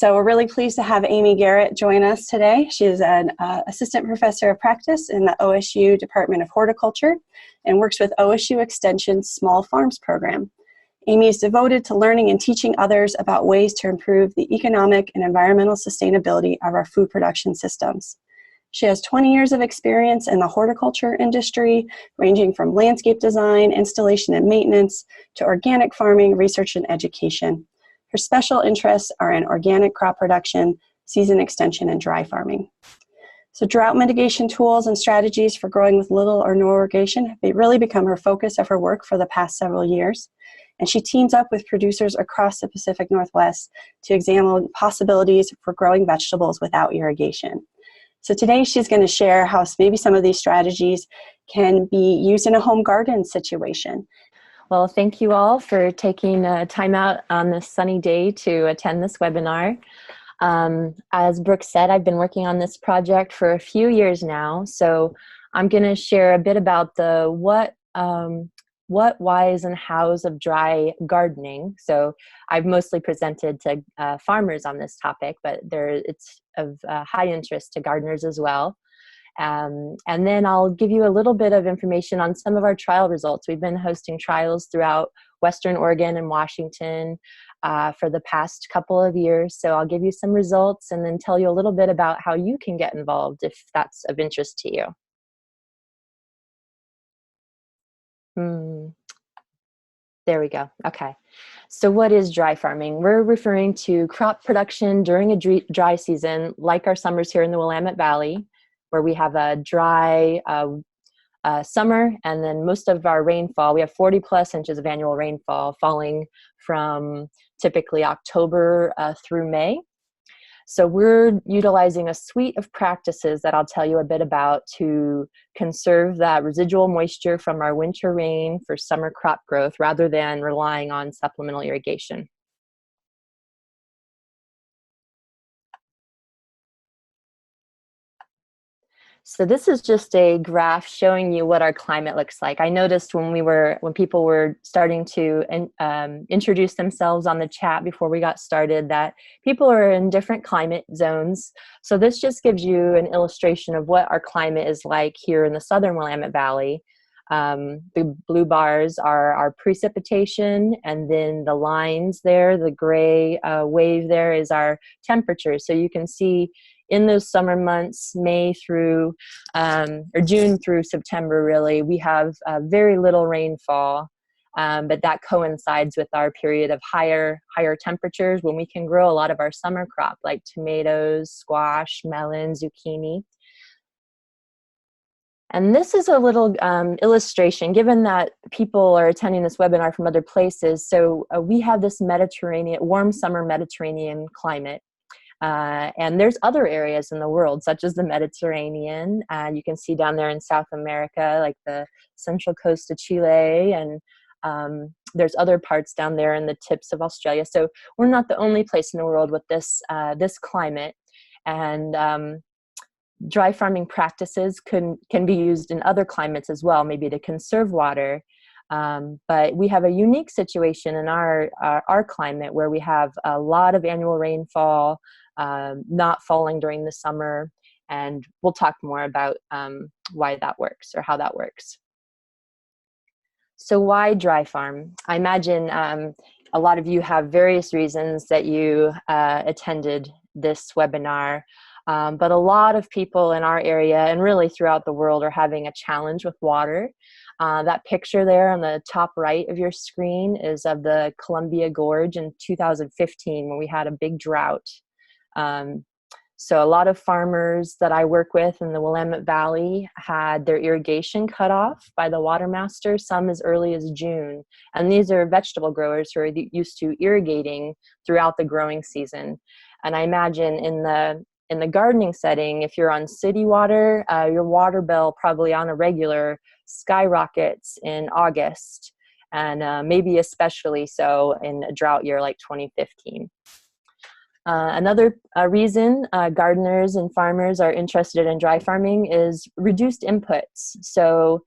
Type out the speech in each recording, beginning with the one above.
So we're really pleased to have Amy Garrett join us today. She is an assistant professor of practice in the OSU Department of Horticulture and works with OSU Extension Small Farms program. Amy is devoted to learning and teaching others about ways to improve the economic and environmental sustainability of our food production systems. She has 20 years of experience in the horticulture industry, ranging from landscape design, installation and maintenance, to organic farming, research, and education. Her special interests are in organic crop production, season extension, and dry farming. So drought mitigation tools and strategies for growing with little or no irrigation have really become her focus of her work for the past several years. And she teams up with producers across the Pacific Northwest to examine possibilities for growing vegetables without irrigation. So today she's going to share how maybe some of these strategies can be used in a home garden situation. Well, thank you all for taking time out on this sunny day to attend this webinar. As Brooke said, I've been working on this project for a few years now, so I'm going to share a bit about the what, whys, and hows of dry gardening. So I've mostly presented to farmers on this topic, but it's of high interest to gardeners as well. And then I'll give you a little bit of information on some of our trial results. We've been hosting trials throughout Western Oregon and Washington for the past couple of years. So I'll give you some results and then tell you a little bit about how you can get involved if that's of interest to you. There we go. Okay. So what is dry farming? We're referring to crop production during a dry season, like our summers here in the Willamette Valley, where we have a dry summer, and then most of our rainfall, we have 40 plus inches of annual rainfall falling from typically October through May. So we're utilizing a suite of practices that I'll tell you a bit about to conserve that residual moisture from our winter rain for summer crop growth rather than relying on supplemental irrigation. So this is just a graph showing you what our climate looks like. I noticed when people were starting to introduce themselves on the chat before we got started that people are in different climate zones. So this just gives you an illustration of what our climate is like here in the southern Willamette Valley. The blue bars are our precipitation, and then the lines there, the gray wave there, is our temperature. So you can see in those summer months, May through, or June through September really, we have very little rainfall, but that coincides with our period of higher temperatures when we can grow a lot of our summer crop like tomatoes, squash, melon, zucchini. And this is a little illustration, given that people are attending this webinar from other places. So we have this warm summer Mediterranean climate. And there's other areas in the world, such as the Mediterranean. You can see down there in South America, like the central coast of Chile, and there's other parts down there in the tips of Australia. So we're not the only place in the world with this climate. And dry farming practices can be used in other climates as well, maybe to conserve water. But we have a unique situation in our climate where we have a lot of annual rainfall, not falling during the summer, and we'll talk more about why that works or how that works. So why dry farm? I imagine a lot of you have various reasons that you attended this webinar, but a lot of people in our area and really throughout the world are having a challenge with water. That picture there on the top right of your screen is of the Columbia Gorge in 2015 when we had a big drought. So a lot of farmers that I work with in the Willamette Valley had their irrigation cut off by the water master, some as early as June. And these are vegetable growers who are used to irrigating throughout the growing season. And I imagine in the gardening setting, if you're on city water, your water bill probably on a regular skyrockets in August, and maybe especially so in a drought year like 2015. Another reason gardeners and farmers are interested in dry farming is reduced inputs. So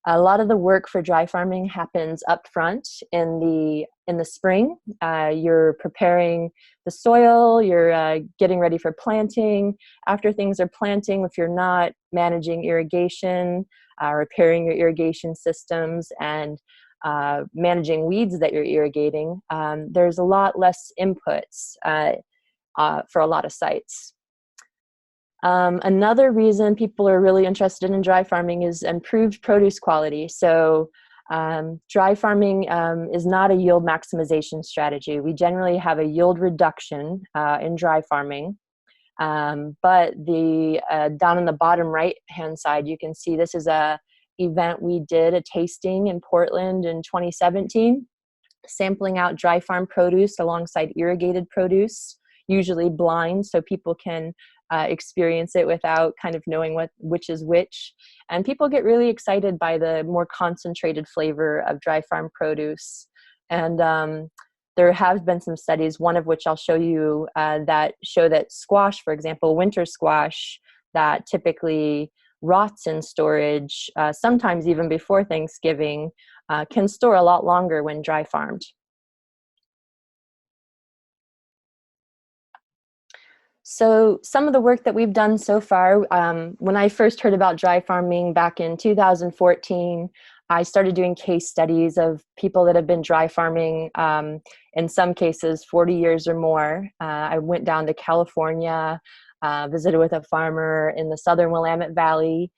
A lot of the work for dry farming happens up front in the spring. You're preparing the soil, you're getting ready for planting. After things are planting, if you're not managing irrigation, repairing your irrigation systems, and managing weeds that you're irrigating, there's a lot less inputs for a lot of sites. Another reason people are really interested in dry farming is improved produce quality. So dry farming is not a yield maximization strategy. We generally have a yield reduction in dry farming. But down on the bottom right-hand side, you can see this is a event we did, a tasting in Portland in 2017, sampling out dry farm produce alongside irrigated produce, usually blind, so people can experience it without kind of knowing which is which. And people get really excited by the more concentrated flavor of dry farm produce. And there have been some studies, one of which I'll show you, that show that squash, for example, winter squash, that typically rots in storage, sometimes even before Thanksgiving, can store a lot longer when dry farmed. So some of the work that we've done so far, when I first heard about dry farming back in 2014, I started doing case studies of people that have been dry farming, in some cases 40 years or more. I went down to California, visited with a farmer in the southern Willamette Valley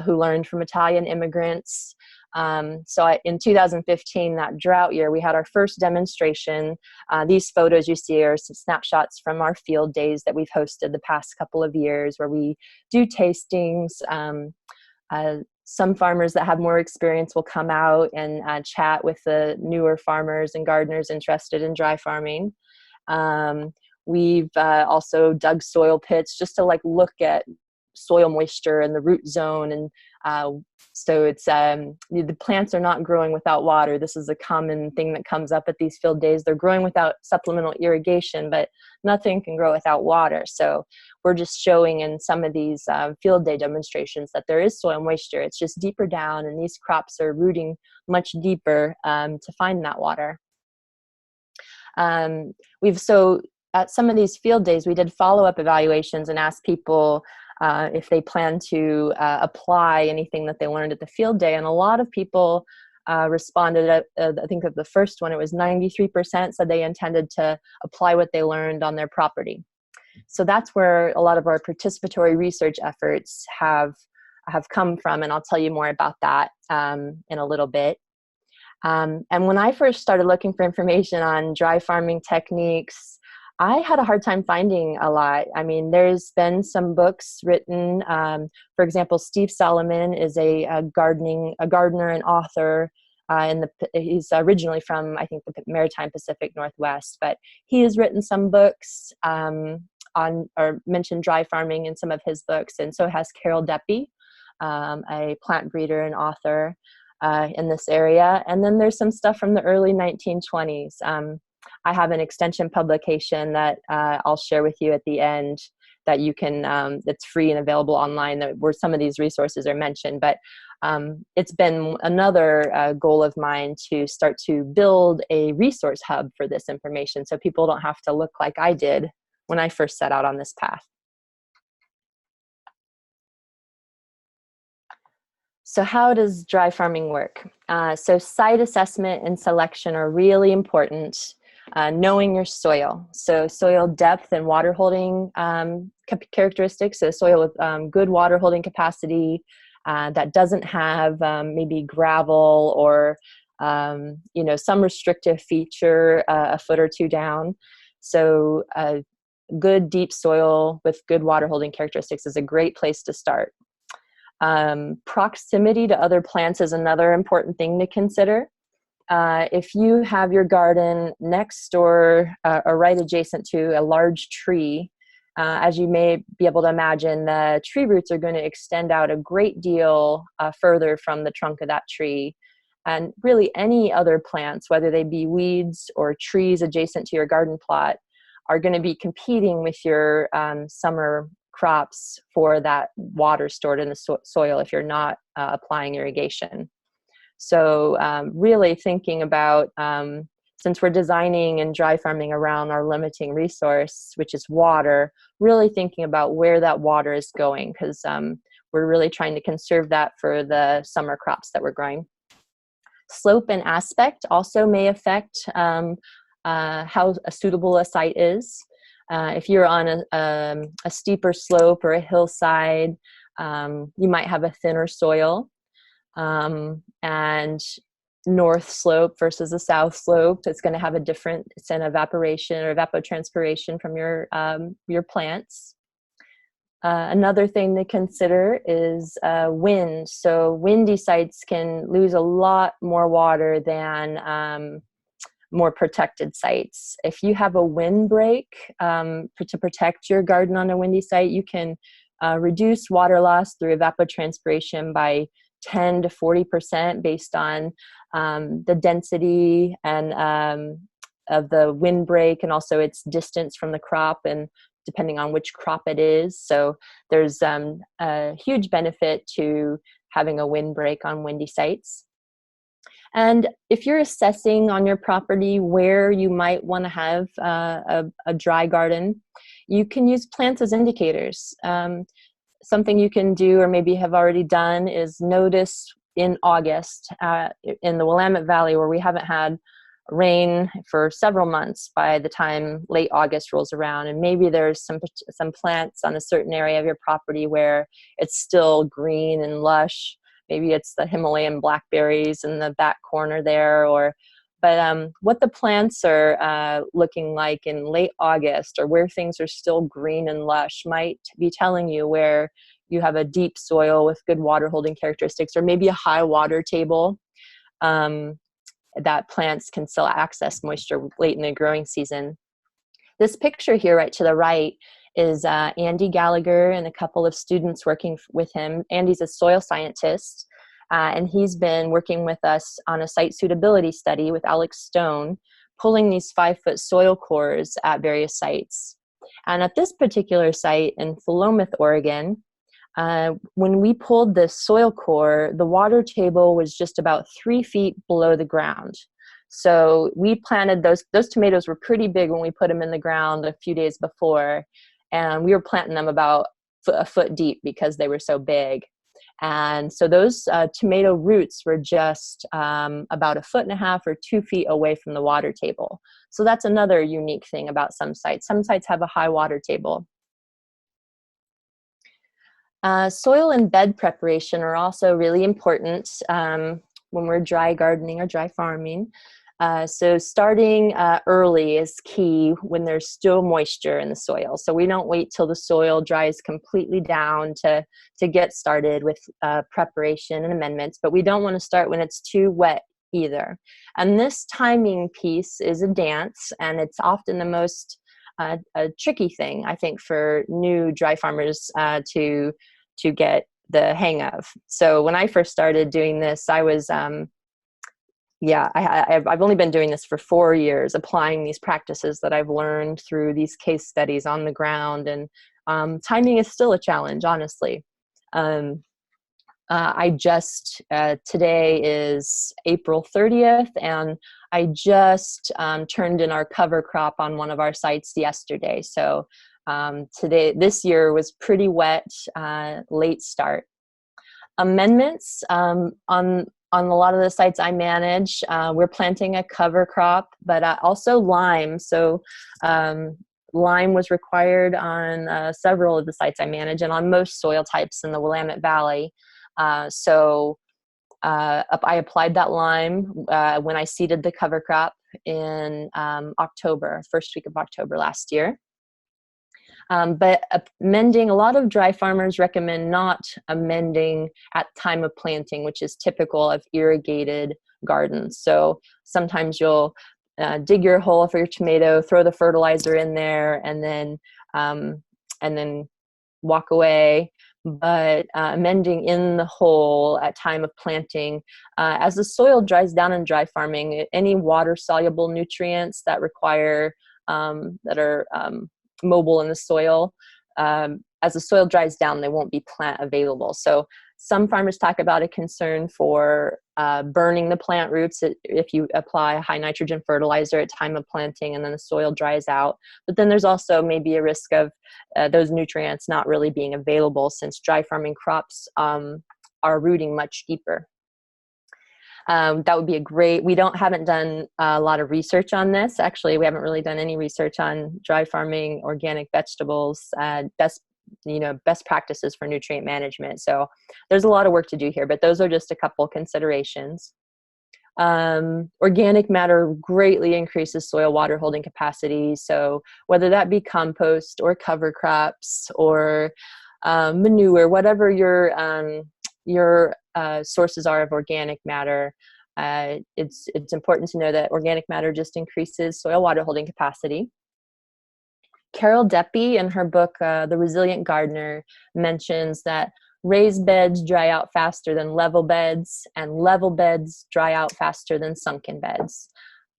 who learned from Italian immigrants. In 2015, that drought year, we had our first demonstration. These photos you see are some snapshots from our field days that we've hosted the past couple of years, where we do tastings. Some farmers that have more experience will come out and chat with the newer farmers and gardeners interested in dry farming. We've also dug soil pits just to look at soil moisture and the root zone, and so it's the plants are not growing without water. This is a common thing that comes up at these field days. They're growing without supplemental irrigation, but nothing can grow without water. So we're just showing in some of these field day demonstrations that there is soil moisture. It's just deeper down, and these crops are rooting much deeper to find that water. At some of these field days, we did follow-up evaluations and asked people if they plan to apply anything that they learned at the field day. And a lot of people responded. I think of the first one, it was 93% said they intended to apply what they learned on their property. So that's where a lot of our participatory research efforts have come from, and I'll tell you more about that in a little bit. And when I first started looking for information on dry farming techniques, I had a hard time finding a lot. I mean, there's been some books written. For example, Steve Solomon is a gardener and author. He's originally from, I think, the Maritime Pacific Northwest, but he has written some books on or mentioned dry farming in some of his books, and so has Carol Deppy, a plant breeder and author in this area. And then there's some stuff from the early 1920s. I have an extension publication that I'll share with you at the end that you can, it's free and available online, where some of these resources are mentioned. But it's been another goal of mine to start to build a resource hub for this information, so people don't have to look like I did when I first set out on this path. So how does dry farming work? So site assessment and selection are really important. Knowing your soil. So soil depth and water holding characteristics. So soil with good water holding capacity that doesn't have maybe gravel or some restrictive feature a foot or two down. So good deep soil with good water holding characteristics is a great place to start. Proximity to other plants is another important thing to consider. If you have your garden next door or right adjacent to a large tree, as you may be able to imagine, the tree roots are going to extend out a great deal further from the trunk of that tree. And really any other plants, whether they be weeds or trees adjacent to your garden plot, are going to be competing with your summer crops for that water stored in the soil if you're not applying irrigation. So really thinking about, since we're designing and dry farming around our limiting resource, which is water, really thinking about where that water is going, because we're really trying to conserve that for the summer crops that we're growing. Slope and aspect also may affect how suitable a site is. If you're on a steeper slope or a hillside, you might have a thinner soil. And north slope versus the south slope, it's going to have a different evaporation or evapotranspiration from your plants. Another thing to consider is wind. So windy sites can lose a lot more water than more protected sites. If you have a windbreak to protect your garden on a windy site, you can reduce water loss through evapotranspiration by 10 to 40% based on the density and of the windbreak, and also its distance from the crop, and depending on which crop it is. So there's a huge benefit to having a windbreak on windy sites. And if you're assessing on your property where you might want to have a dry garden, you can use plants as indicators. Something you can do, or maybe have already done, is notice in August in the Willamette Valley, where we haven't had rain for several months by the time late August rolls around, and maybe there's some plants on a certain area of your property where it's still green and lush. Maybe it's the Himalayan blackberries in the back corner there, but what the plants are looking like in late August, or where things are still green and lush, might be telling you where you have a deep soil with good water holding characteristics, or maybe a high water table that plants can still access moisture late in the growing season. This picture here right to the right is Andy Gallagher and a couple of students working with him. Andy's a soil scientist, and he's been working with us on a site suitability study with Alex Stone, pulling these 5-foot soil cores at various sites. And at this particular site in Philomath, Oregon, when we pulled this soil core, the water table was just about 3 feet below the ground. So we planted those tomatoes were pretty big when we put them in the ground a few days before, and we were planting them about a foot deep because they were so big. And so those tomato roots were just about 1.5 feet or 2 feet away from the water table. So that's another unique thing about some sites. Some sites have a high water table. Soil and bed preparation are also really important when we're dry gardening or dry farming. So starting early is key when there's still moisture in the soil. So we don't wait till the soil dries completely down to get started with preparation and amendments, but we don't want to start when it's too wet either. And this timing piece is a dance, and it's often the most a tricky thing, I think, for new dry farmers to get the hang of. So when I first started doing this, I was I've only been doing this for 4 years, applying these practices that I've learned through these case studies on the ground, and timing is still a challenge, honestly. I just, today is April 30th, and I just turned in our cover crop on one of our sites yesterday. So this year was pretty wet, late start. Amendments on a lot of the sites I manage, we're planting a cover crop, but also lime. So lime was required on several of the sites I manage, and on most soil types in the Willamette Valley. So I applied that lime when I seeded the cover crop in October, first week of October last year. But amending, a lot of dry farmers recommend not amending at time of planting, which is typical of irrigated gardens. So sometimes you'll dig your hole for your tomato, throw the fertilizer in there, and then walk away. But amending in the hole at time of planting, as the soil dries down in dry farming, any water soluble nutrients that require that are mobile in the soil, as the soil dries down, they won't be plant available. So some farmers talk about a concern for burning the plant roots if you apply a high nitrogen fertilizer at time of planting and then the soil dries out. But then there's also maybe a risk of those nutrients not really being available, since dry farming crops are rooting much deeper. That would be a great, haven't done a lot of research on this. Actually, we haven't really done any research on dry farming organic vegetables, best practices for nutrient management. So there's a lot of work to do here, but those are just a couple considerations. Organic matter greatly increases soil water holding capacity. So whether that be compost or cover crops or manure, whatever your sources are of organic matter, it's important to know that organic matter just increases soil water holding capacity. Carol Deppe, in her book, The Resilient Gardener, mentions that raised beds dry out faster than level beds, and level beds dry out faster than sunken beds.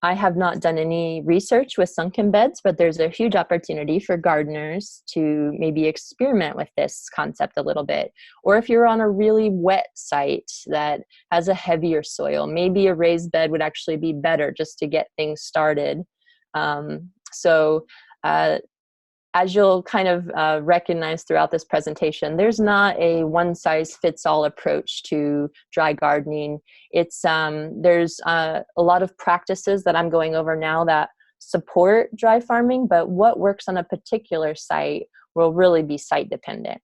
I have not done any research with sunken beds, but there's a huge opportunity for gardeners to maybe experiment with this concept a little bit. Or if you're on a really wet site that has a heavier soil, maybe a raised bed would actually be better just to get things started. As you'll kind of recognize throughout this presentation, there's not a one-size-fits-all approach to dry gardening. There's a lot of practices that I'm going over now that support dry farming, but what works on a particular site will really be site dependent.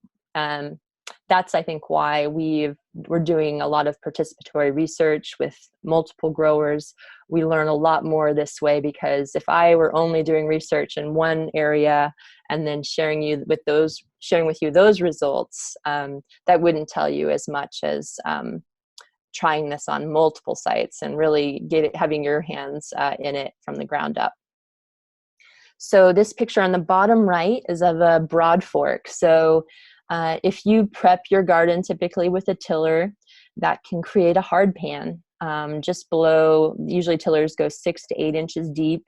That's, I think, why we're doing a lot of participatory research with multiple growers. We learn a lot more this way, because if I were only doing research in one area and then sharing with you those results, that wouldn't tell you as much as trying this on multiple sites and really having your hands in it from the ground up. So this picture on the bottom right is of a broad fork. So if you prep your garden typically with a tiller, that can create a hard pan just below. Usually tillers go 6 to 8 inches deep.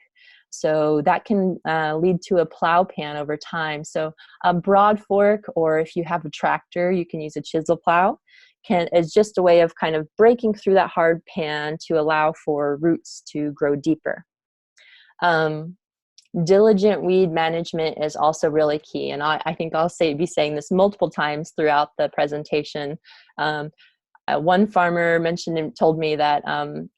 So that can lead to a plow pan over time. So a broad fork, or if you have a tractor, you can use a chisel plow, is just a way of kind of breaking through that hard pan to allow for roots to grow deeper. Diligent weed management is also really key, and I think I'll be saying this multiple times throughout the presentation. One farmer told me that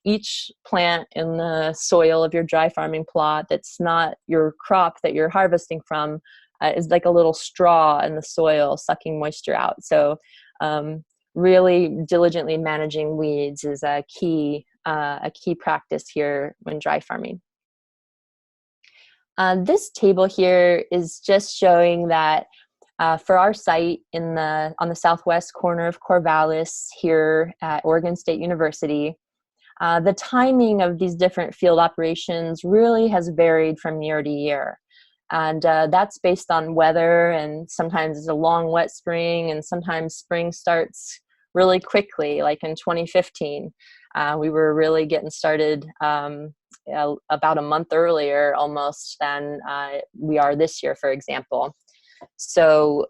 each plant in the soil of your dry farming plot that's not your crop that you're harvesting from is like a little straw in the soil sucking moisture out. So really diligently managing weeds is a key practice here when dry farming. This table here is just showing that for our site on the southwest corner of Corvallis here at Oregon State University, the timing of these different field operations really has varied from year to year. And that's based on weather, and sometimes it's a long wet spring, and sometimes spring starts really quickly, like in 2015. We were really getting started about a month earlier almost than we are this year, for example. So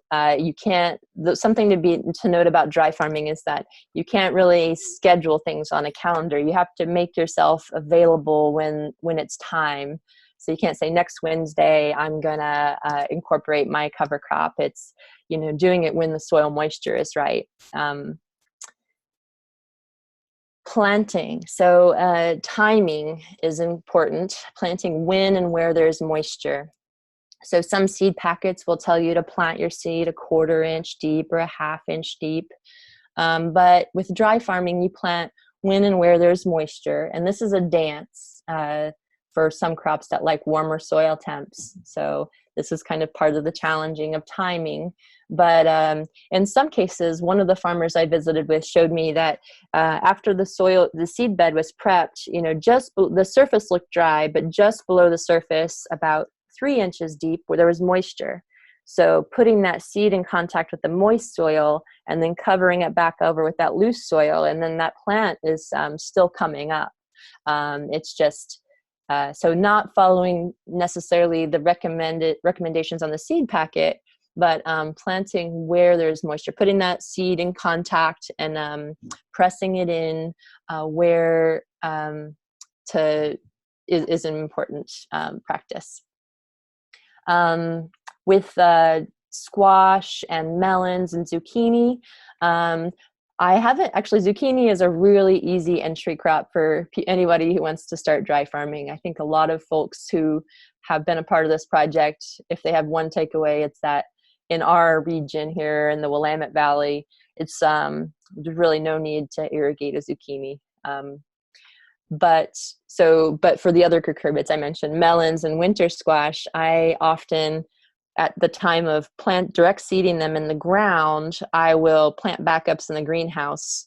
something to note about dry farming is that you can't really schedule things on a calendar. You have to make yourself available when it's time. So you can't say next Wednesday I'm gonna incorporate my cover crop. It's doing it when the soil moisture is right. Planting. So timing is important. Planting when and where there's moisture. So some seed packets will tell you to plant your seed 1/4 inch deep or 1/2 inch deep. But with dry farming, you plant when and where there's moisture. And this is a dance for some crops that like warmer soil temps. So this is kind of part of the challenging of timing. But in some cases, one of the farmers I visited with showed me that after the seed bed was prepped, the surface looked dry, but just below the surface, about 3 inches deep, where there was moisture. So putting that seed in contact with the moist soil and then covering it back over with that loose soil, and then that plant is still coming up. It's just so not following necessarily the recommendations on the seed packet, but planting where there's moisture, putting that seed in contact and pressing it in where is an important practice. With squash and melons and zucchini, I haven't actually. Zucchini is a really easy entry crop for anybody who wants to start dry farming. I think a lot of folks who have been a part of this project, if they have one takeaway, it's that in our region here in the Willamette Valley, it's there's really no need to irrigate a zucchini. But for the other cucurbits I mentioned, melons and winter squash, I often, at the time of direct seeding them in the ground, I will plant backups in the greenhouse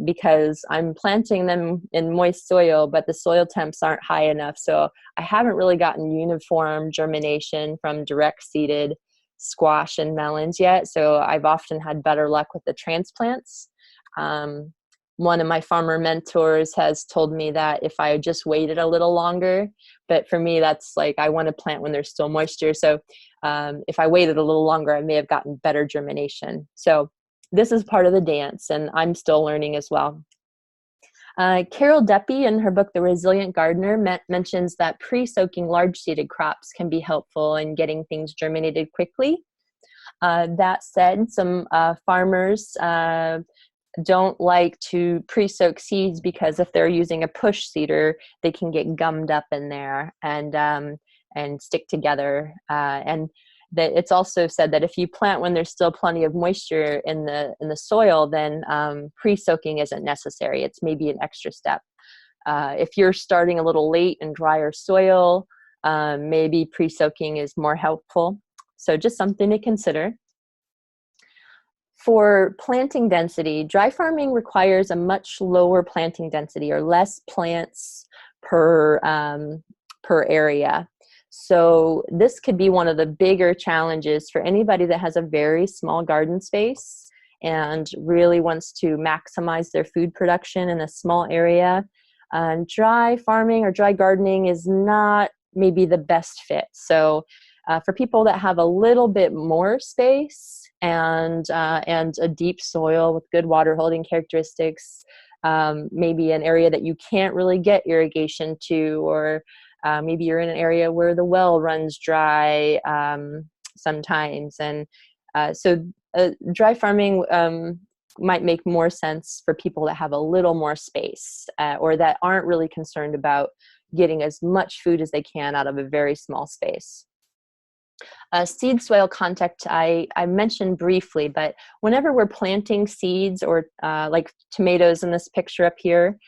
because I'm planting them in moist soil, but the soil temps aren't high enough. So I haven't really gotten uniform germination from direct seeded squash and melons yet. So I've often had better luck with the transplants. One of my farmer mentors has told me that if I just waited a little longer, but for me, that's like, I want to plant when there's still moisture. So if I waited a little longer, I may have gotten better germination. So this is part of the dance, and I'm still learning as well. Carol Deppy, in her book, The Resilient Gardener, mentions that pre-soaking large-seeded crops can be helpful in getting things germinated quickly. That said, some farmers don't like to pre-soak seeds because if they're using a push seeder, they can get gummed up in there and stick together. And that it's also said that if you plant when there's still plenty of moisture in the soil, then pre-soaking isn't necessary. It's maybe an extra step. If you're starting a little late in drier soil, maybe pre-soaking is more helpful. So just something to consider. For planting density, dry farming requires a much lower planting density, or less plants per area. So this could be one of the bigger challenges for anybody that has a very small garden space and really wants to maximize their food production in a small area. Dry farming or dry gardening is not maybe the best fit. So for people that have a little bit more space and a deep soil with good water holding characteristics, maybe an area that you can't really get irrigation to, or maybe you're in an area where the well runs dry sometimes. And so dry farming might make more sense for people that have a little more space or that aren't really concerned about getting as much food as they can out of a very small space. Seed soil contact I mentioned briefly, but whenever we're planting seeds or like tomatoes in this picture up here,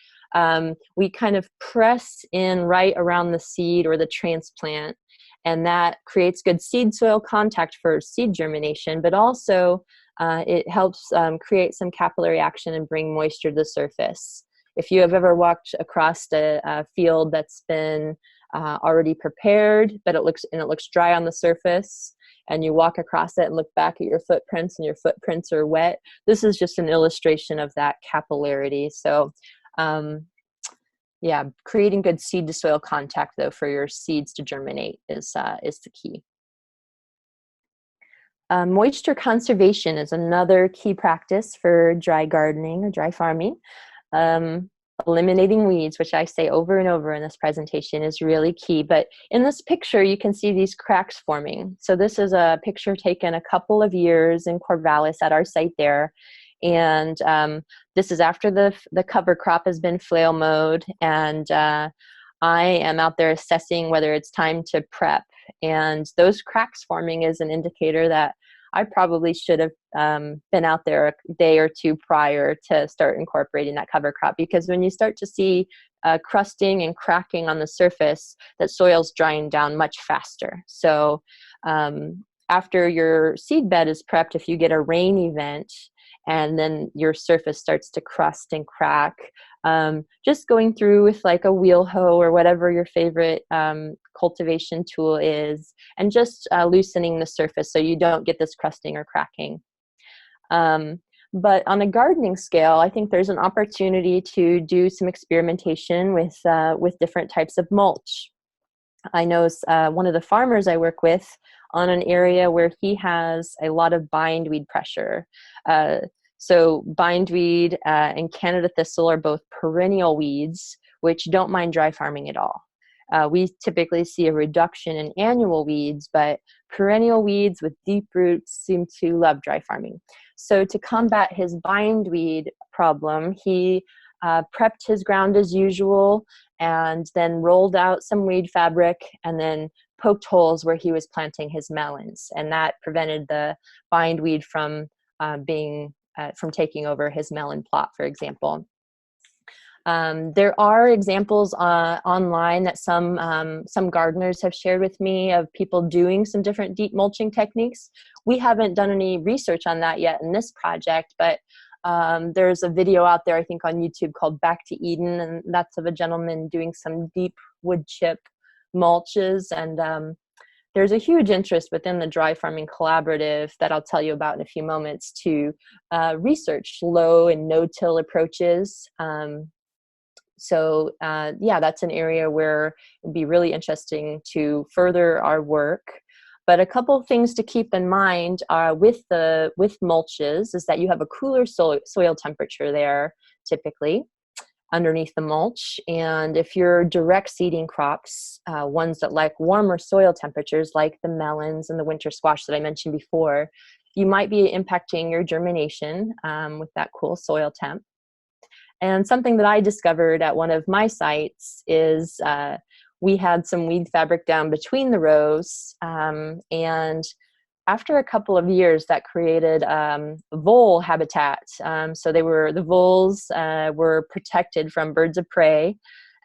we kind of press in right around the seed or the transplant, and that creates good seed soil contact for seed germination, but also it helps create some capillary action and bring moisture to the surface. If you have ever walked across a field that's been already prepared, but it looks dry on the surface, and you walk across it and look back at your footprints and your footprints are wet, this is just an illustration of that capillarity. So yeah, creating good seed to soil contact though for your seeds to germinate is the key. Moisture conservation is another key practice for dry gardening or dry farming. Eliminating weeds, which I say over and over in this presentation, is really key. But in this picture, you can see these cracks forming. So this is a picture taken a couple of years in Corvallis at our site there. And this is after the cover crop has been flail mowed. And I am out there assessing whether it's time to prep. And those cracks forming is an indicator that I probably should have been out there a day or two prior to start incorporating that cover crop, because when you start to see crusting and cracking on the surface, that soil's drying down much faster. So after your seed bed is prepped, if you get a rain event and then your surface starts to crust and crack, just going through with like a wheel hoe or whatever your favorite cultivation tool is, and just loosening the surface so you don't get this crusting or cracking. But on a gardening scale, I think there's an opportunity to do some experimentation with different types of mulch. I know one of the farmers I work with on an area where he has a lot of bindweed pressure. So bindweed and Canada thistle are both perennial weeds, which don't mind dry farming at all. We typically see a reduction in annual weeds, but perennial weeds with deep roots seem to love dry farming. So to combat his bindweed problem, he prepped his ground as usual and then rolled out some weed fabric and then poked holes where he was planting his melons. And that prevented the bindweed from taking over his melon plot, for example. There are examples online that some gardeners have shared with me of people doing some different deep mulching techniques. We haven't done any research on that yet in this project, but there's a video out there, I think, on YouTube called Back to Eden, and that's of a gentleman doing some deep wood chip mulches. And there's a huge interest within the Dry Farming Collaborative that I'll tell you about in a few moments to research low and no-till approaches. So yeah, that's an area where it'd be really interesting to further our work. But a couple of things to keep in mind with mulches is that you have a cooler soil temperature there typically underneath the mulch. And if you're direct seeding crops, ones that like warmer soil temperatures like the melons and the winter squash that I mentioned before, you might be impacting your germination with that cool soil temp. And something that I discovered at one of my sites is we had some weed fabric down between the rows, and after a couple of years that created vole habitat. So the voles were protected from birds of prey.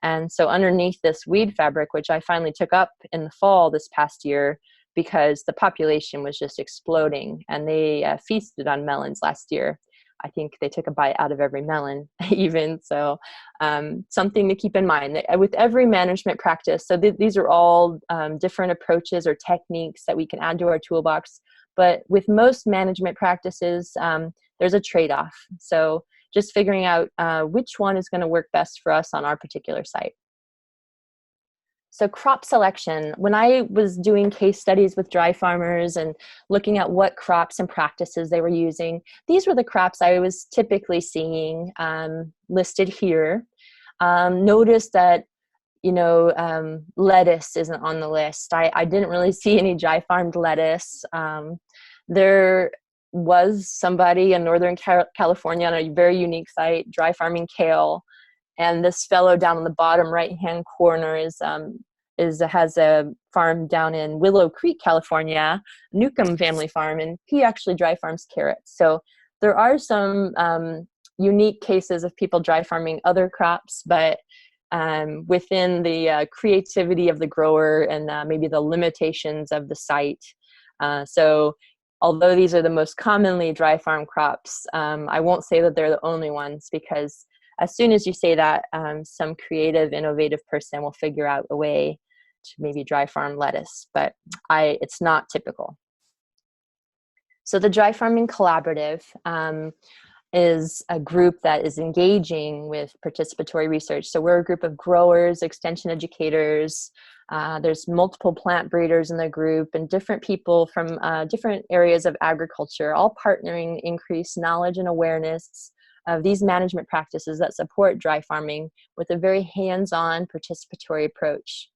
And so underneath this weed fabric, which I finally took up in the fall this past year because the population was just exploding, and they feasted on melons last year. I think they took a bite out of every melon even. So something to keep in mind with every management practice. So these are all different approaches or techniques that we can add to our toolbox. But with most management practices, there's a trade-off. So just figuring out which one is going to work best for us on our particular site. So crop selection, when I was doing case studies with dry farmers and looking at what crops and practices they were using, these were the crops I was typically seeing listed here. Notice that, lettuce isn't on the list. I didn't really see any dry farmed lettuce. There was somebody in Northern California on a very unique site, dry farming kale. And this fellow down on the bottom right-hand corner has a farm down in Willow Creek, California, Newcomb family farm, and he actually dry farms carrots. So there are some unique cases of people dry farming other crops, but within the creativity of the grower and maybe the limitations of the site. So although these are the most commonly dry farm crops, I won't say that they're the only ones, because as soon as you say that, some creative, innovative person will figure out a way to maybe dry farm lettuce, but it's not typical. So the Dry Farming Collaborative is a group that is engaging with participatory research. So we're a group of growers, extension educators. There's multiple plant breeders in the group and different people from different areas of agriculture, all partnering to increase knowledge and awareness of these management practices that support dry farming with a very hands-on participatory approach.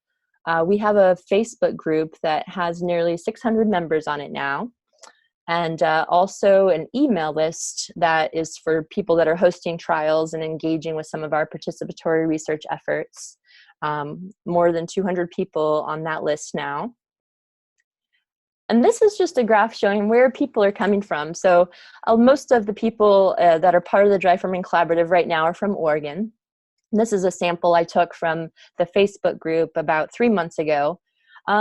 We have a Facebook group that has nearly 600 members on it now, and also an email list that is for people that are hosting trials and engaging with some of our participatory research efforts. More than 200 people on that list now. And this is just a graph showing where people are coming from. So most of the people that are part of the Dry Farming Collaborative right now are from Oregon. And this is a sample I took from the Facebook group about 3 months ago.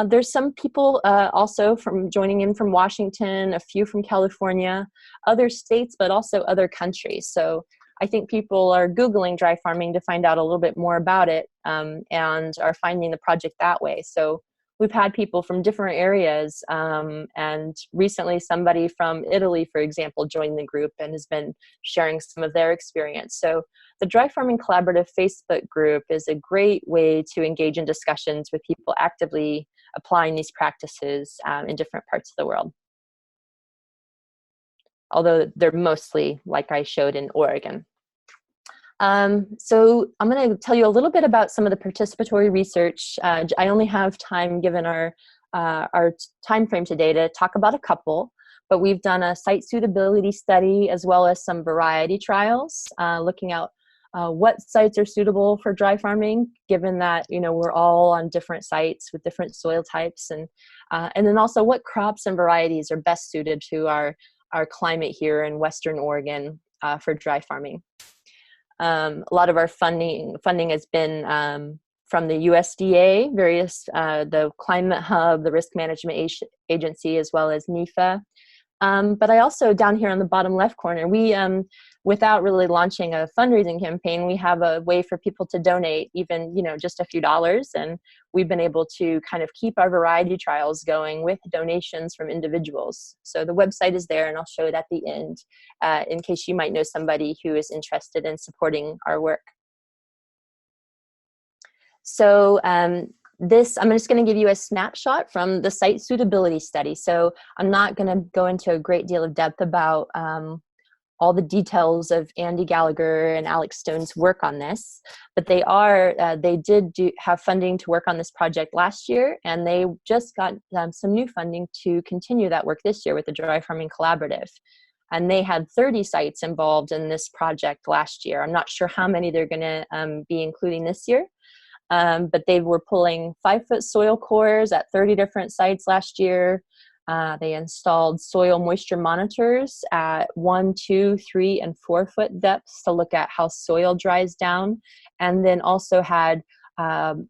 There's some people also joining in from Washington, a few from California, other states, but also other countries. So I think people are Googling dry farming to find out a little bit more about it and are finding the project that way. So we've had people from different areas, and recently somebody from Italy, for example, joined the group and has been sharing some of their experience. So the Dry Farming Collaborative Facebook group is a great way to engage in discussions with people actively applying these practices in different parts of the world. Although they're mostly, like I showed, in Oregon. So I'm going to tell you a little bit about some of the participatory research. I only have time, given our time frame today, to talk about a couple, but we've done a site suitability study as well as some variety trials, looking at what sites are suitable for dry farming, given that, you know, we're all on different sites with different soil types, and then also what crops and varieties are best suited to our climate here in Western Oregon for dry farming. A lot of our funding has been from the USDA, the Climate Hub, the Risk Management Agency, as well as NEFA. But I also, down here on the bottom left corner, we, without really launching a fundraising campaign, we have a way for people to donate, even, you know, just a few dollars. And we've been able to kind of keep our variety trials going with donations from individuals. So the website is there, and I'll show it at the end, in case you might know somebody who is interested in supporting our work. So I'm just going to give you a snapshot from the site suitability study. So I'm not going to go into a great deal of depth about all the details of Andy Gallagher and Alex Stone's work on this, but they did have funding to work on this project last year, and they just got some new funding to continue that work this year with the Dry Farming Collaborative. And they had 30 sites involved in this project last year. I'm not sure how many they're going to be including this year. But they were pulling 5-foot soil cores at 30 different sites last year. They installed soil moisture monitors at 1, 2, 3, and 4-foot depths to look at how soil dries down, and then also had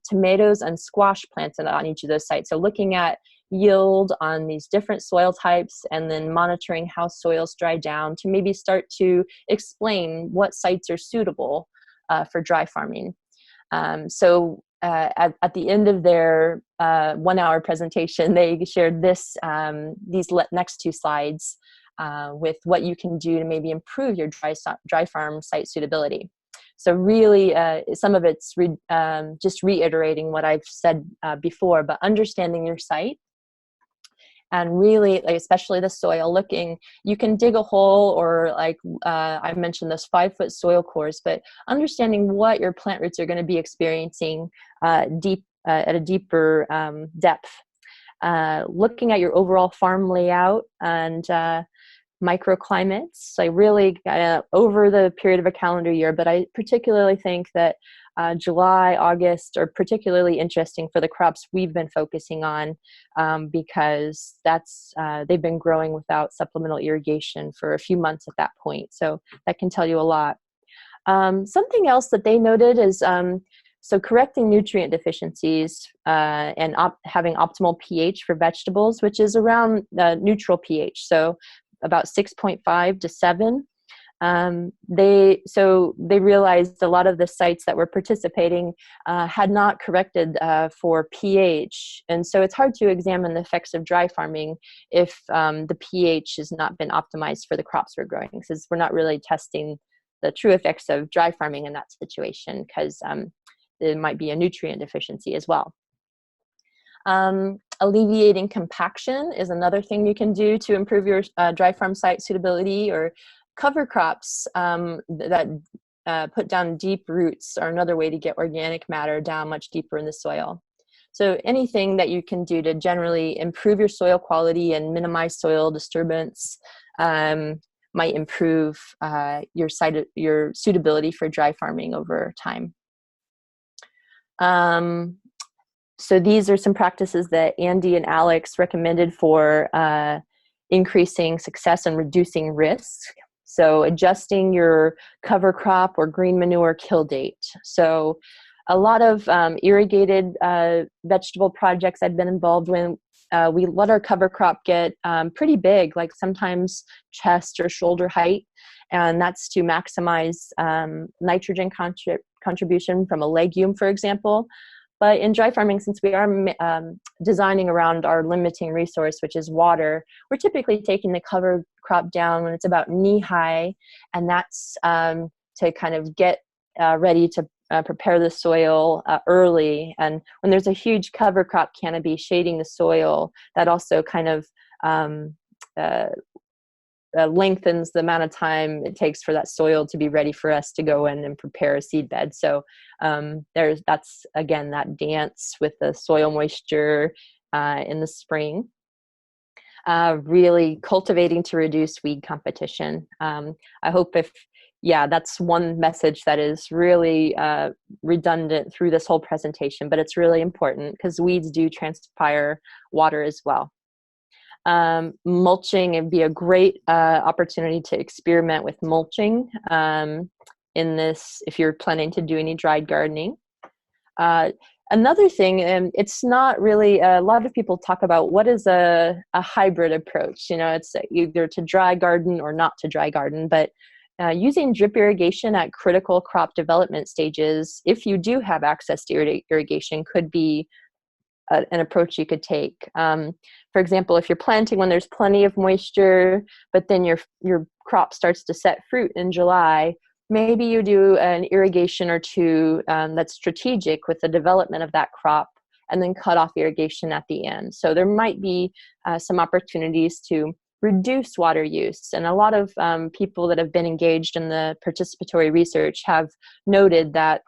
tomatoes and squash planted on each of those sites. So looking at yield on these different soil types, and then monitoring how soils dry down to maybe start to explain what sites are suitable for dry farming. So at the end of their 1-hour presentation, they shared these next 2 slides with what you can do to maybe improve your dry farm site suitability. So really, some of it's just reiterating what I've said before, but understanding your site. And really, like, especially the soil, you can dig a hole, or like I mentioned, those 5-foot soil cores, but understanding what your plant roots are going to be experiencing at a deeper depth. Looking at your overall farm layout and microclimates, like really over the period of a calendar year, but I particularly think that July, August are particularly interesting for the crops we've been focusing on, because they've been growing without supplemental irrigation for a few months at that point. So that can tell you a lot. Something else that they noted is so correcting nutrient deficiencies and having optimal pH for vegetables, which is around neutral pH, so about 6.5 to 7. They realized a lot of the sites that were participating had not corrected for pH, and so it's hard to examine the effects of dry farming if the pH has not been optimized for the crops we're growing, because we're not really testing the true effects of dry farming in that situation, because there might be a nutrient deficiency as well. Alleviating compaction is another thing you can do to improve your dry farm site suitability, or cover crops that put down deep roots are another way to get organic matter down much deeper in the soil. So anything that you can do to generally improve your soil quality and minimize soil disturbance might improve your suitability for dry farming over time. So these are some practices that Andy and Alex recommended for increasing success and reducing risk. So adjusting your cover crop or green manure kill date. So a lot of irrigated vegetable projects I've been involved with, we let our cover crop get pretty big, like sometimes chest or shoulder height, and that's to maximize nitrogen contribution from a legume, for example. But in dry farming, since we are designing around our limiting resource, which is water, we're typically taking the cover crop down when it's about knee high, and that's to kind of get ready to prepare the soil early. And when there's a huge cover crop canopy shading the soil, that also kind of lengthens the amount of time it takes for that soil to be ready for us to go in and prepare a seed bed. So that's again that dance with the soil moisture in the spring. Really cultivating to reduce weed competition. I hope that's one message that is really redundant through this whole presentation, but it's really important because weeds do transpire water as well. Mulching, it'd be a great opportunity to experiment with mulching in this, if you're planning to do any dried gardening. Another thing, and it's not really, a lot of people talk about what is a hybrid approach. You know, it's either to dry garden or not to dry garden, but using drip irrigation at critical crop development stages, if you do have access to irrigation, could be an approach you could take. For example, if you're planting when there's plenty of moisture, but then your crop starts to set fruit in July, maybe you do an irrigation or two that's strategic with the development of that crop, and then cut off irrigation at the end. So there might be some opportunities to reduce water use. And a lot of people that have been engaged in the participatory research have noted that,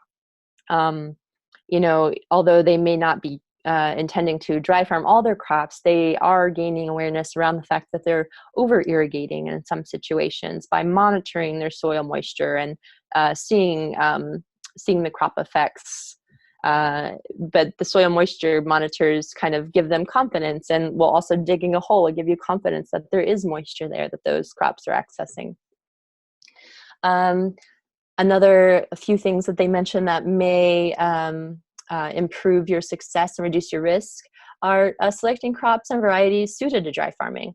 although they may not be intending to dry farm all their crops, they are gaining awareness around the fact that they're over irrigating in some situations by monitoring their soil moisture and seeing the crop effects. But the soil moisture monitors kind of give them confidence, and will also digging a hole will give you confidence that there is moisture there that those crops are accessing. A few things that they mentioned that may improve your success and reduce your risk are selecting crops and varieties suited to dry farming.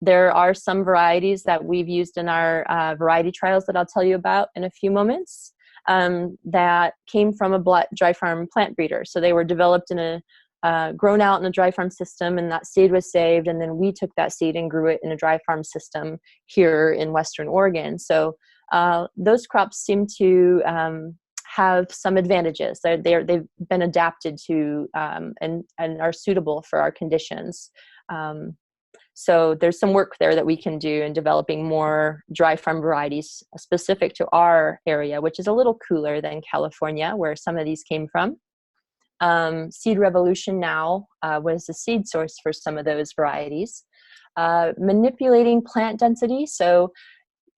There are some varieties that we've used in our variety trials that I'll tell you about in a few moments that came from a dry farm plant breeder. So they were developed in grown out in a dry farm system, and that seed was saved, and then we took that seed and grew it in a dry farm system here in Western Oregon. So those crops seem to have some advantages. They've been adapted to and are suitable for our conditions. So there's some work there that we can do in developing more dry farm varieties specific to our area, which is a little cooler than California, where some of these came from. Seed Revolution Now was the seed source for some of those varieties. Manipulating plant density. So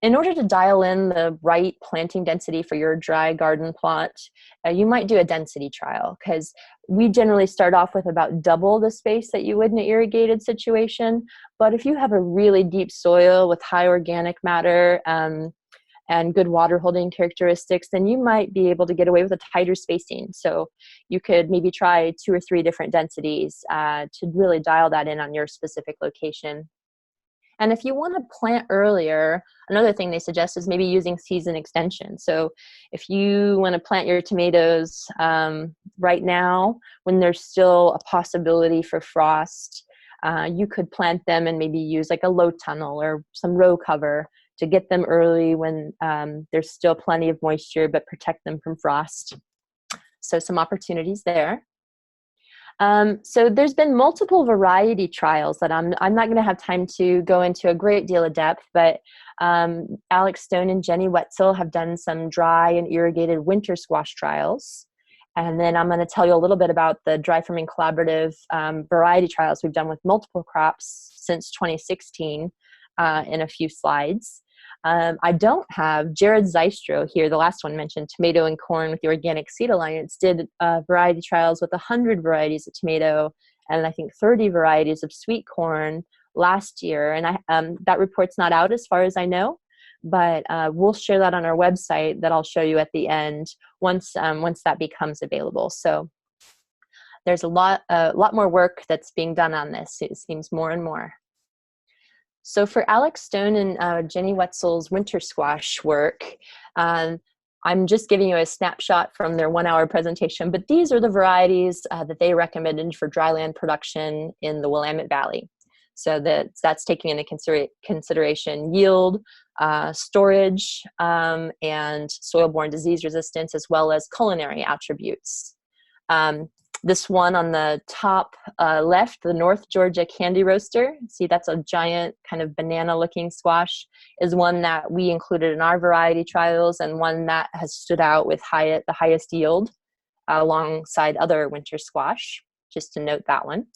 in order to dial in the right planting density for your dry garden plot, you might do a density trial, because we generally start off with about double the space that you would in an irrigated situation. But if you have a really deep soil with high organic matter and good water holding characteristics, then you might be able to get away with a tighter spacing. So you could maybe try 2 or 3 different densities to really dial that in on your specific location. And if you want to plant earlier, another thing they suggest is maybe using season extension. So if you want to plant your tomatoes right now, when there's still a possibility for frost, you could plant them and maybe use like a low tunnel or some row cover to get them early when there's still plenty of moisture, but protect them from frost. So some opportunities there. So there's been multiple variety trials that I'm not going to have time to go into a great deal of depth, but Alex Stone and Jenny Wetzel have done some dry and irrigated winter squash trials. And then I'm going to tell you a little bit about the Dry Farming Collaborative variety trials we've done with multiple crops since 2016 in a few slides. I don't have Jared Zeistro here, the last one mentioned, Tomato and Corn with the Organic Seed Alliance, did variety trials with 100 varieties of tomato and I think 30 varieties of sweet corn last year. And that report's not out as far as I know, but we'll share that on our website that I'll show you at the end once that becomes available. So there's a lot more work that's being done on this. It seems more and more. So for Alex Stone and Jenny Wetzel's winter squash work, I'm just giving you a snapshot from their 1-hour presentation, but these are the varieties that they recommended for dryland production in the Willamette Valley. So that's taking into consideration yield, storage, and soil-borne disease resistance, as well as culinary attributes. This one on the top left, the North Georgia Candy Roaster, see that's a giant kind of banana-looking squash, is one that we included in our variety trials and one that has stood out with the highest yield alongside other winter squash, just to note that one.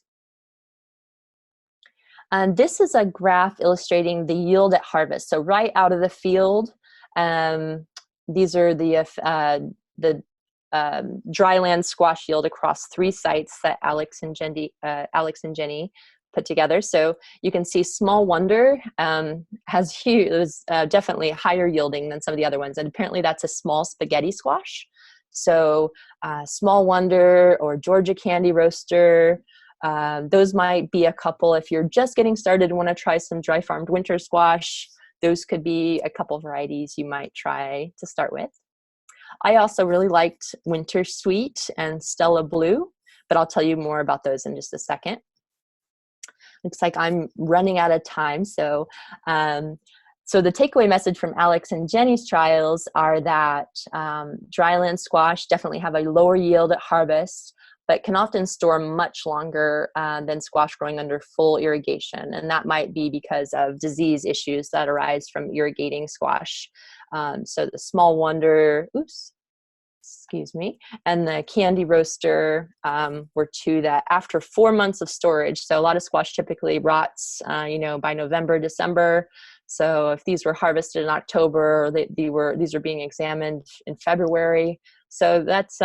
And this is a graph illustrating the yield at harvest. So right out of the field, these are the dryland squash yield across 3 sites that Alex and Jenny put together. So you can see Small Wonder has huge, it was definitely higher yielding than some of the other ones. And apparently that's a small spaghetti squash. So Small Wonder or Georgia Candy Roaster, those might be a couple. If you're just getting started and want to try some dry farmed winter squash, those could be a couple varieties you might try to start with. I also really liked Winter Sweet and Stella Blue, but I'll tell you more about those in just a second. Looks like I'm running out of time. So the takeaway message from Alex and Jenny's trials are that dryland squash definitely have a lower yield at harvest, but can often store much longer than squash growing under full irrigation. And that might be because of disease issues that arise from irrigating squash. So the Small Wonder, and the Candy Roaster were 2 that after 4 months of storage, so a lot of squash typically rots, by November, December. So if these were harvested in October, these are being examined in February. So that's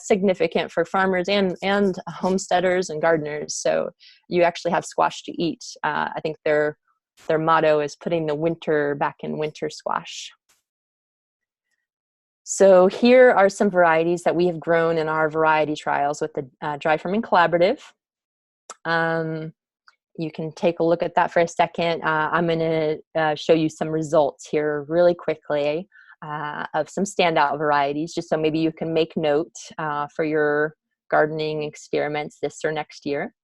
significant for farmers and homesteaders and gardeners. So you actually have squash to eat. I think their motto is putting the winter back in winter squash. So here are some varieties that we have grown in our variety trials with the Dry Farming Collaborative. You can take a look at that for a second. I'm going to show you some results here really quickly of some standout varieties, just so maybe you can make note for your gardening experiments this or next year.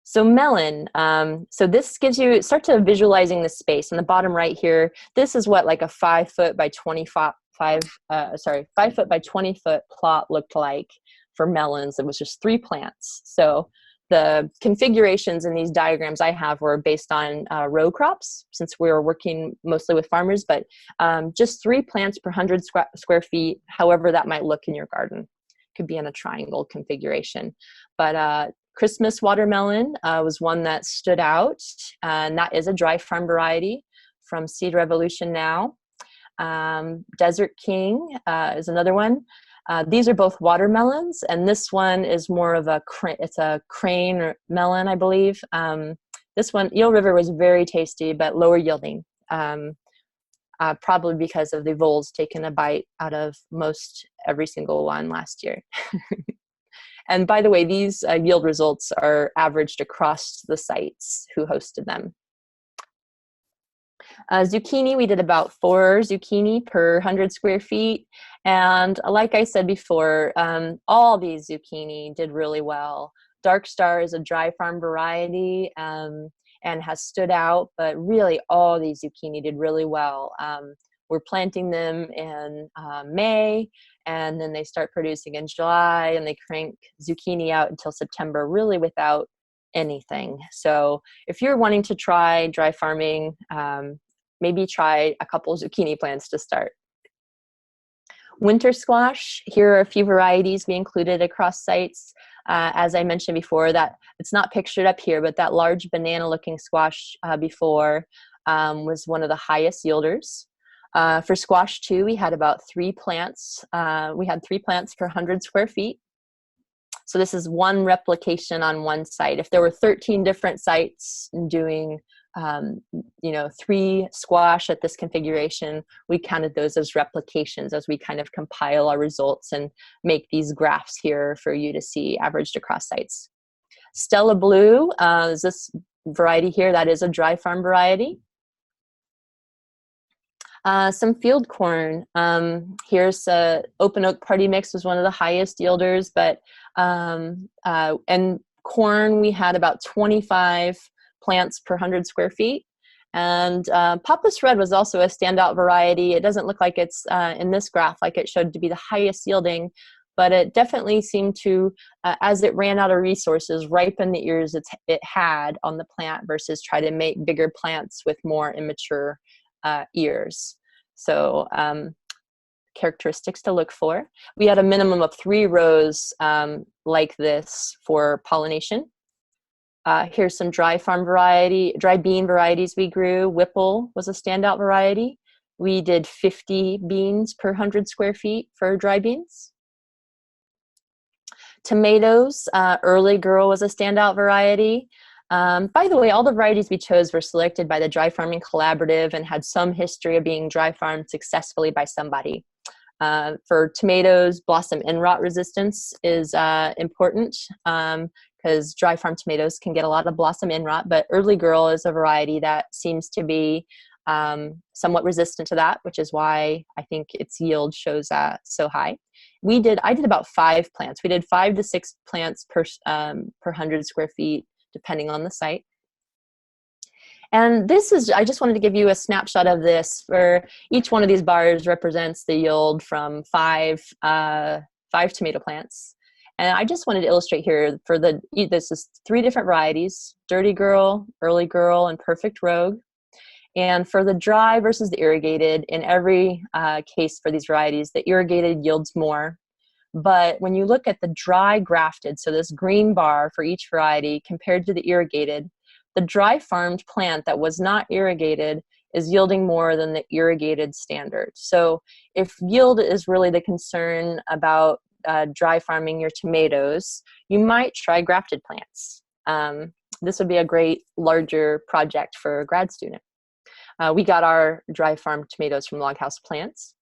So Melon, so this gives you, start to visualizing the space. In the bottom right here, this is what like a 5 foot by 5 foot by 20 foot plot looked like for melons. It was just 3 plants. So the configurations in these diagrams I have were based on row crops, since we were working mostly with farmers, but just 3 plants per 100 square feet, however that might look in your garden. Could be in a triangle configuration. But Christmas watermelon was one that stood out, and that is a dry farm variety from Seed Revolution Now. Desert King is another one. These are both watermelons, and this one is more of it's a crane or melon, I believe. This one, Eel River, was very tasty, but lower yielding, probably because of the voles taking a bite out of most every single one last year. And by the way, these yield results are averaged across the sites who hosted them. Zucchini, we did about 4 zucchini per 100 square feet. And like I said before, all these zucchini did really well. Dark Star is a dry farm variety and has stood out, but really all these zucchini did really well. We're planting them in May, and then they start producing in July, and they crank zucchini out until September, really without anything. So if you're wanting to try dry farming, maybe try a couple zucchini plants to start. Winter squash, here are a few varieties we included across sites. As I mentioned before, that it's not pictured up here, but that large banana looking squash before was one of the highest yielders. For squash too, we had about 3 plants. We had 3 plants per 100 square feet. So this is one replication on one site. If there were 13 different sites doing 3 squash at this configuration, we counted those as replications as we kind of compile our results and make these graphs here for you to see averaged across sites. Stella Blue is this variety here. That is a dry farm variety. Some field corn. Here's open oak party mix was one of the highest yielders, but and corn, we had about 25 plants per 100 square feet. And Papa's Red was also a standout variety. It doesn't look like it's in this graph like it showed to be the highest yielding, but it definitely seemed to, as it ran out of resources, ripen the ears it had on the plant versus try to make bigger plants with more immature ears. So characteristics to look for. We had a minimum of 3 rows like this for pollination. Here's some dry bean varieties we grew. Whipple was a standout variety. We did 50 beans per 100 square feet for dry beans. Tomatoes, Early Girl was a standout variety. By the way, all the varieties we chose were selected by the Dry Farming Collaborative and had some history of being dry farmed successfully by somebody. For tomatoes, blossom end rot resistance is important because dry farm tomatoes can get a lot of blossom end rot, but Early Girl is a variety that seems to be somewhat resistant to that, which is why I think its yield shows so high. I did about 5 plants. We did 5 to 6 plants per 100 square feet, depending on the site. And I just wanted to give you a snapshot of this. For each one of these bars represents the yield from 5 tomato plants. And I just wanted to illustrate here this is 3 different varieties: Dirty Girl, Early Girl, and Perfect Rogue. And for the dry versus the irrigated, in every case for these varieties, the irrigated yields more. But when you look at the dry grafted, so this green bar for each variety compared to the irrigated, the dry farmed plant that was not irrigated is yielding more than the irrigated standard. So if yield is really the concern about dry farming your tomatoes, you might try grafted plants. This would be a great larger project for a grad student. We got our dry farmed tomatoes from Log House Plants.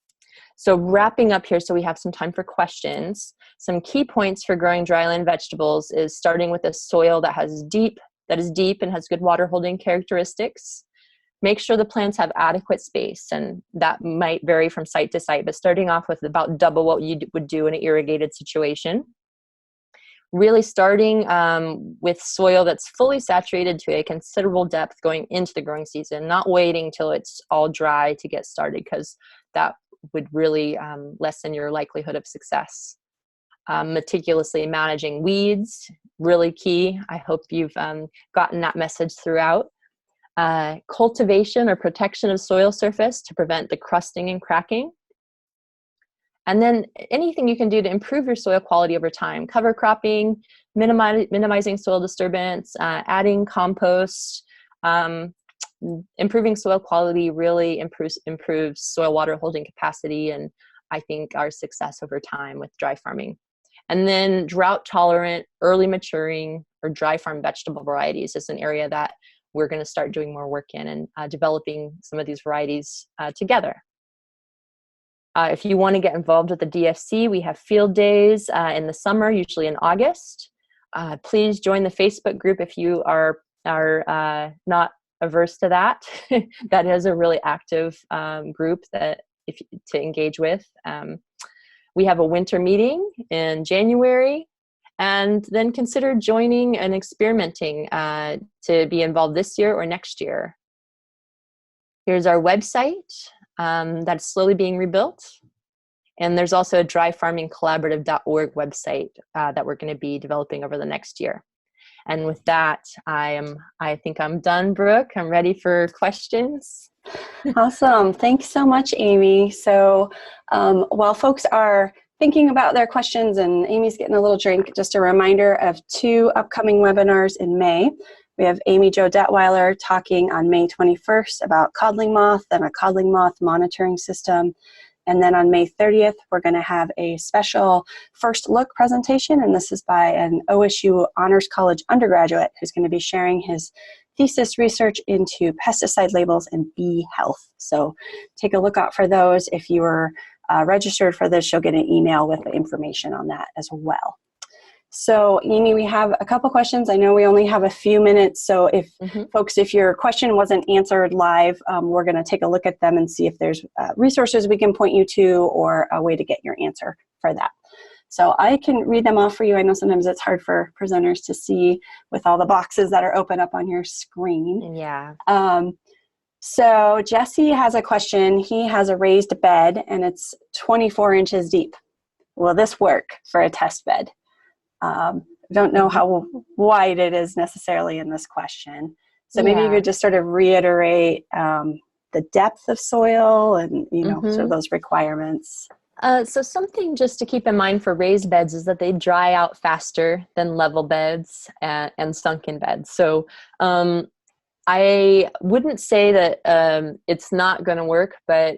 So wrapping up here, so we have some time for questions. Some key points for growing dryland vegetables is starting with a soil that is deep and has good water holding characteristics. Make sure the plants have adequate space, and that might vary from site to site, but starting off with about double what you would do in an irrigated situation. Really starting with soil that's fully saturated to a considerable depth going into the growing season, not waiting till it's all dry to get started, because that would really lessen your likelihood of success. Meticulously managing weeds, really key. I hope you've gotten that message throughout. Cultivation or protection of soil surface to prevent the crusting and cracking. And then anything you can do to improve your soil quality over time: cover cropping, minimizing soil disturbance, adding compost. Improving soil quality really improves soil water holding capacity, and I think our success over time with dry farming. And then drought tolerant, early maturing, or dry farm vegetable varieties is an area that we're going to start doing more work in and developing some of these varieties together. If you want to get involved with the DFC, we have field days in the summer, usually in August. Please join the Facebook group if you are not averse to that. That is a really active group to engage with. We have a winter meeting in January, and then consider joining and experimenting to be involved this year or next year. Here's our website that's slowly being rebuilt. And there's also a dryfarmingcollaborative.org website that we're going to be developing over the next year. And with that, I think I'm done, Brooke. I'm ready for questions. Awesome. Thanks so much, Amy. So while folks are thinking about their questions and Amy's getting a little drink, just a reminder of 2 upcoming webinars in May. We have Amy Jo Detweiler talking on May 21st about codling moth and a codling moth monitoring system. And then on May 30th, we're going to have a special first look presentation, and this is by an OSU Honors College undergraduate who's going to be sharing his thesis research into pesticide labels and bee health. So take a look out for those. If you are registered for this, you'll get an email with the information on that as well. So, Amy, we have a couple questions. I know we only have a few minutes, so if folks, if your question wasn't answered live, we're going to take a look at them and see if there's resources we can point you to or a way to get your answer for that. So I can read them off for you. I know sometimes it's hard for presenters to see with all the boxes that are open up on your screen. Yeah. So Jesse has a question. He has a raised bed and it's 24 inches deep. Will this work for a test bed? Don't know how wide it is necessarily in this question. So maybe you could just sort of reiterate the depth of soil and, you know, sort of those requirements. So something just to keep in mind for raised beds is that they dry out faster than level beds and sunken beds. So I wouldn't say that it's not going to work, but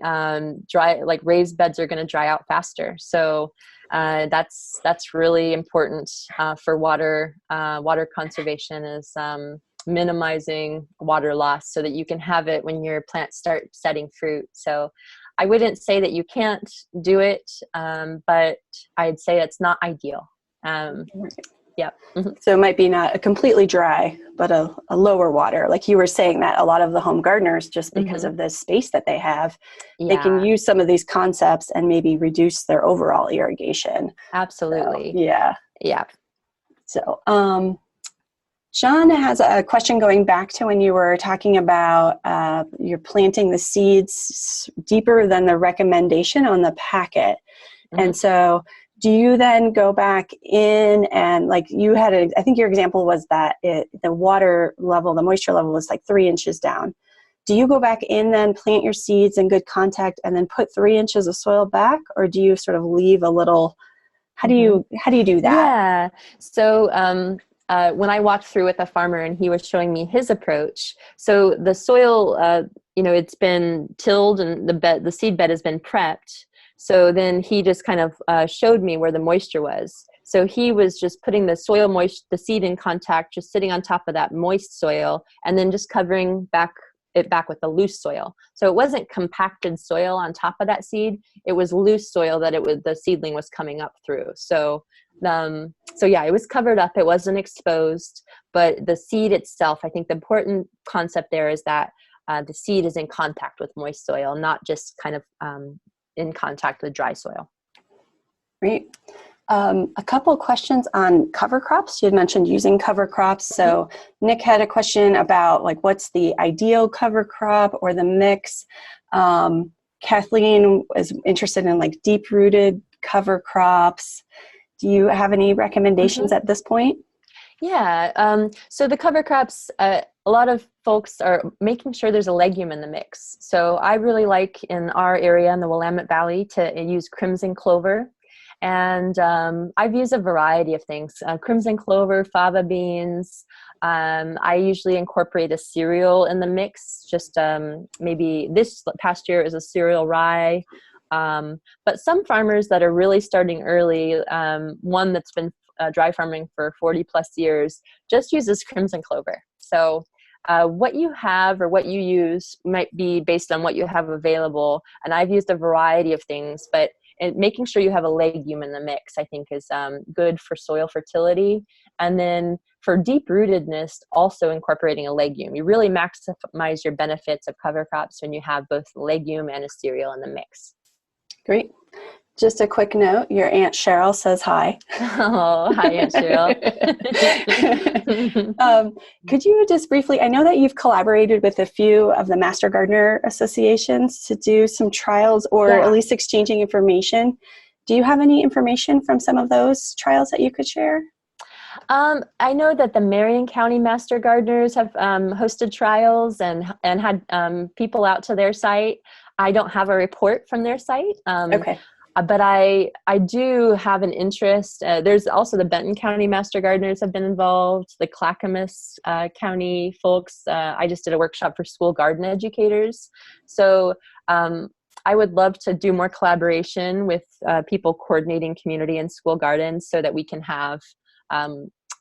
raised beds are going to dry out faster. So that's really important for water conservation is minimizing water loss so that you can have it when your plants start setting fruit. So I wouldn't say that you can't do it, but I'd say it's not ideal. Yeah. So it might be not a completely dry, but a lower water. Like you were saying that a lot of the home gardeners, just because of the space that they have, they can use some of these concepts and maybe reduce their overall irrigation. Absolutely. So, yeah. Yeah. So John has a question going back to when you were talking about you're planting the seeds deeper than the recommendation on the packet. And so do you then go back in and like you had I think your example was that the water level, the moisture level was like 3 inches down. Do you go back in then, plant your seeds in good contact and then put 3 inches of soil back? Or do you sort of leave a little, how do you do that? Yeah. So when I walked through with a farmer and he was showing me his approach, so the soil, it's been tilled and the seed bed has been prepped. So then he just kind of showed me where the moisture was. So he was just putting the the seed in contact, just sitting on top of that moist soil, and then just covering it back with the loose soil. So it wasn't compacted soil on top of that seed. It was loose soil that the seedling was coming up through. So it was covered up. It wasn't exposed, but the seed itself, I think the important concept there is that the seed is in contact with moist soil, not just kind of in contact with dry soil. Great. A couple questions on cover crops. You had mentioned using cover crops. So Nick had a question about like what's the ideal cover crop or the mix. Kathleen was interested in like deep-rooted cover crops. Do you have any recommendations at this point? Yeah. So the cover crops, a lot of folks are making sure there's a legume in the mix. So I really like in our area in the Willamette Valley to use crimson clover. And I've used a variety of things, crimson clover, fava beans. I usually incorporate a cereal in the mix, just maybe this past year is a cereal rye. But some farmers that are really starting early, one that's been dry farming for 40 plus years, just uses crimson clover. So what you have or what you use might be based on what you have available. And I've used a variety of things, but making sure you have a legume in the mix, I think, is good for soil fertility. And then for deep rootedness, also incorporating a legume. You really maximize your benefits of cover crops when you have both legume and a cereal in the mix. Great. Just a quick note, your Aunt Cheryl says hi. Oh, hi, Aunt Cheryl. Could you just briefly, I know that you've collaborated with a few of the Master Gardener associations to do some trials or at least exchanging information. Do you have any information from some of those trials that you could share? I know that the Marion County Master Gardeners have hosted trials and had people out to their site. I don't have a report from their site. Okay. But I do have an interest. There's also the Benton County Master Gardeners have been involved, the Clackamas County folks. I just did a workshop for school garden educators. So I would love to do more collaboration with people coordinating community and school gardens so that we can have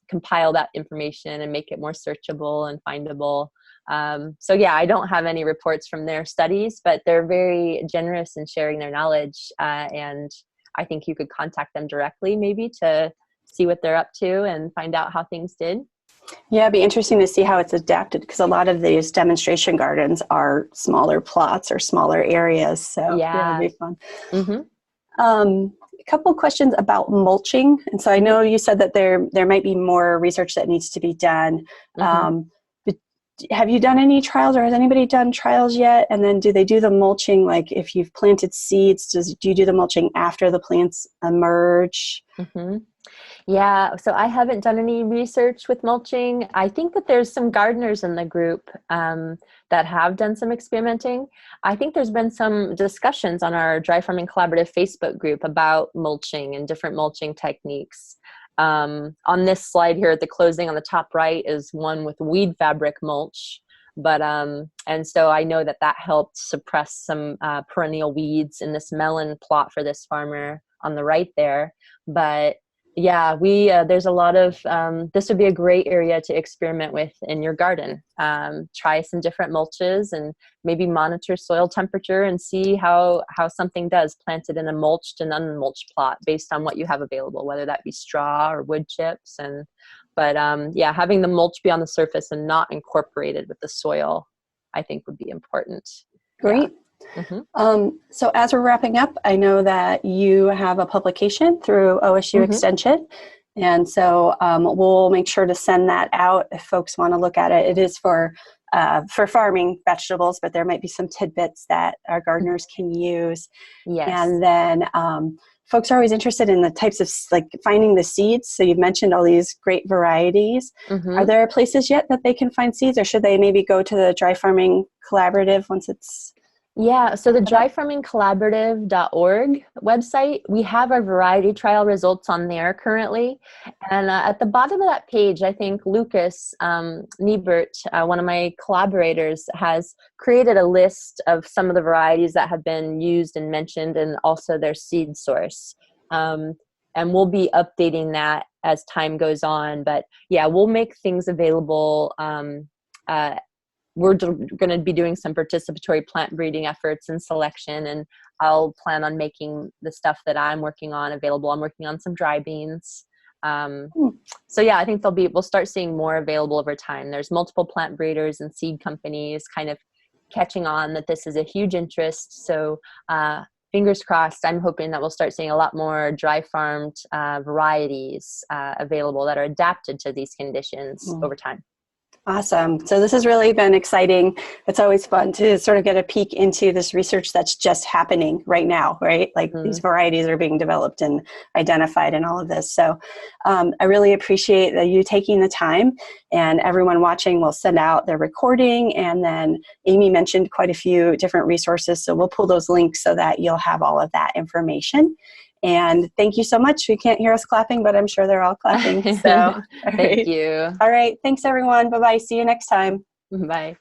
compile that information and make it more searchable and findable. I don't have any reports from their studies, but they're very generous in sharing their knowledge. And I think you could contact them directly maybe to see what they're up to and find out how things did. Yeah, it'd be interesting to see how it's adapted, because a lot of these demonstration gardens are smaller plots or smaller areas. So Yeah. it'll be fun. Mm-hmm. A couple questions about mulching. And so I know you said that there might be more research that needs to be done. Mm-hmm. But have you done any trials, or has anybody done trials yet? And then do they do the mulching, like if you've planted seeds, do you do the mulching after the plants emerge? Mm-hmm. Yeah, so I haven't done any research with mulching. I think that there's some gardeners in the group that have done some experimenting. I think there's been some discussions on our Dry Farming Collaborative Facebook group about mulching and different mulching techniques. On this slide here at the closing on the top right is one with weed fabric mulch. But and so I know that helped suppress some perennial weeds in this melon plot for this farmer on the right there. But yeah, there's a lot of, this would be a great area to experiment with in your garden. Try some different mulches and maybe monitor soil temperature and see how something does planted in a mulched and unmulched plot based on what you have available, whether that be straw or wood chips. But yeah, having the mulch be on the surface and not incorporated with the soil, I think would be important. Great. Yeah. Mm-hmm. So as we're wrapping up, I know that you have a publication through OSU Mm-hmm. Extension. And so we'll make sure to send that out if folks want to look at it. It is for farming vegetables, but there might be some tidbits that our gardeners can use. Yes. And then folks are always interested in the types of, like, finding the seeds. So you've mentioned all these great varieties. Mm-hmm. Are there places yet that they can find seeds, or should they maybe go to the Dry Farming Collaborative once it's... Yeah, so the dryfarmingcollaborative.org website, we have our variety trial results on there currently. And at the bottom of that page, I think Lucas Niebert, one of my collaborators, has created a list of some of the varieties that have been used and mentioned, and also their seed source. And we'll be updating that as time goes on. But yeah, we'll make things available. We're going to be doing some participatory plant breeding efforts and selection, and I'll plan on making the stuff that I'm working on available. I'm working on some dry beans. So yeah, I think we'll start seeing more available over time. There's multiple plant breeders and seed companies kind of catching on that this is a huge interest. So fingers crossed, I'm hoping that we'll start seeing a lot more dry farmed varieties available that are adapted to these conditions over time. Awesome. So this has really been exciting. It's always fun to sort of get a peek into this research that's just happening right now, right? Like these varieties are being developed and identified and all of this. So I really appreciate you taking the time, and everyone watching will send out their recording. And then Amy mentioned quite a few different resources. So we'll pull those links so that you'll have all of that information. And thank you so much. We can't hear us clapping, but I'm sure they're all clapping. So Thank you. All right. Thanks, everyone. Bye-bye. See you next time. Bye.